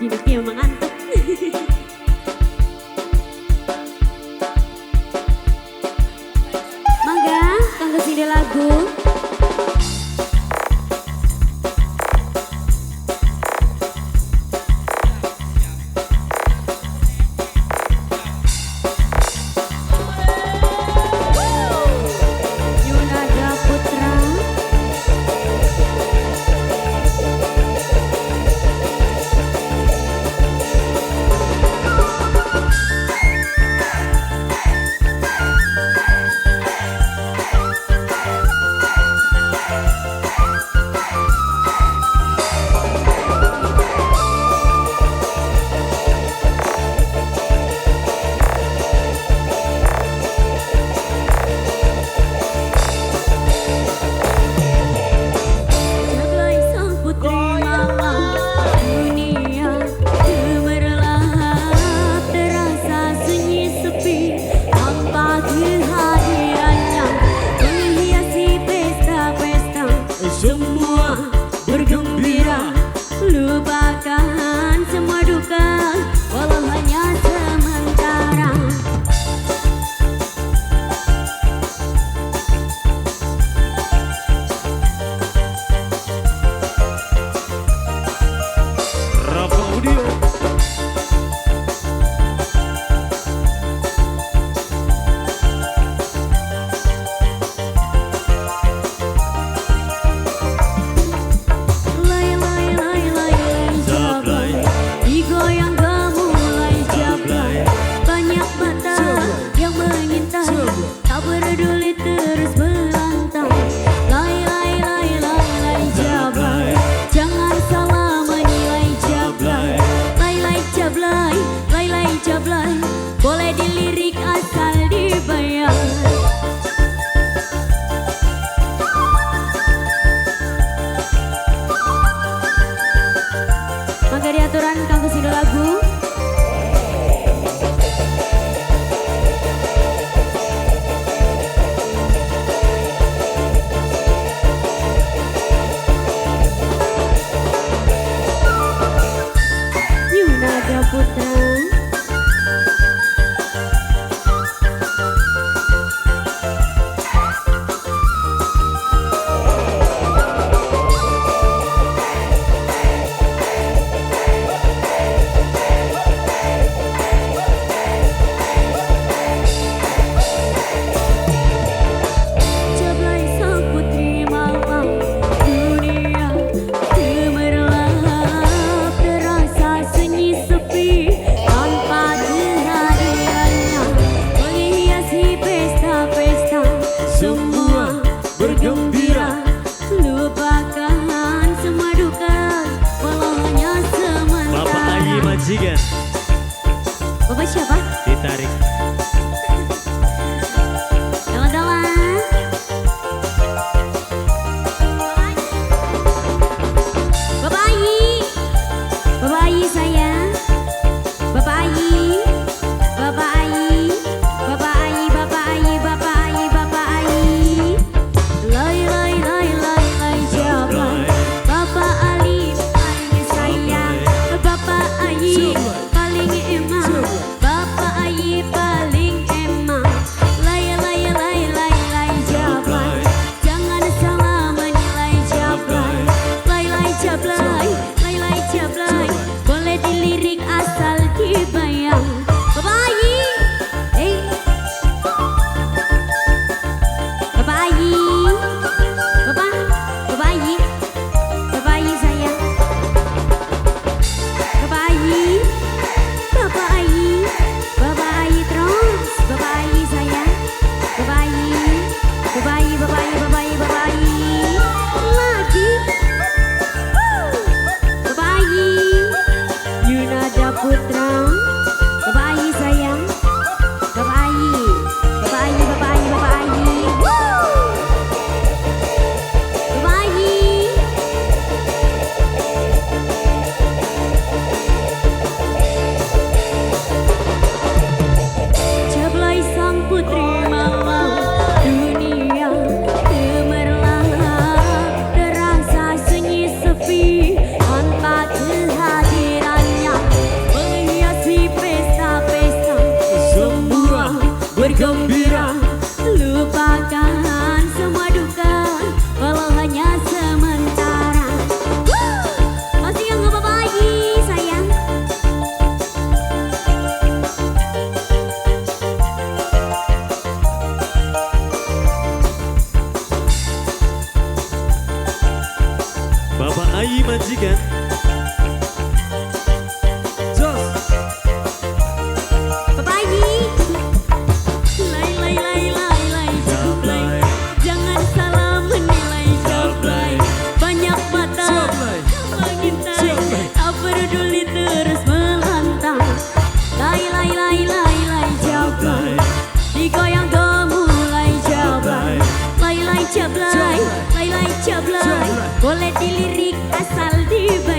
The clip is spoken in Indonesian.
Duduknya emang ngantuk. Mangga, kanggo sini lagu. Yunada Putra. Jablay sang putri malam dunia gemerlap terasa sunyi sepi tanpa kehadirannya menghiasi pesta-pesta semua bergembira lupakan semua duka walau hanya sementara. Rafa Audio. Lay lay lay lay lay jablay, digoyang gemulai jablay. Banyak mata yang mengintai, tak peduli terus berantai. Lay lay lay lay lay jablay, jangan salah menilai jablay. Lay lay jablay, lay lay jablay, boleh dilirik asal dibayar. Mangga diaturan kanggo sida lagu. Yunada Putra. Jablay sang putri malam dunia gemerlap terasa sunyi sepi tanpa kehadirannya menghiasi pesta-pesta semua bergembira lupakan semua duka walau hanya Bapak Ayi sementara. Majikan Bapak siapa? ditarik. Dalam-dalam. Bapak Ayi, Bapak Ayi sayang, Bapak Ayi, Bapak Ayi, Bapak Ayi, Bapak Ayi, Bapak Ayi, Bapak Ayi. Lay lay lay lay lay jablay, Bapak Ali paling sayang, Bapak Ayi. Bapak Ai majikan. Jos. Bapak Haji. Lay jablay. Jangan salah menilai jablay. Banyak mata Jablay. mengintai, Jablay. tak peduli terus melantang. Lay jablay. Digoyang gemulai jablay. Lay jablay. Lay jablay. Boleh dilirik asal dibayar.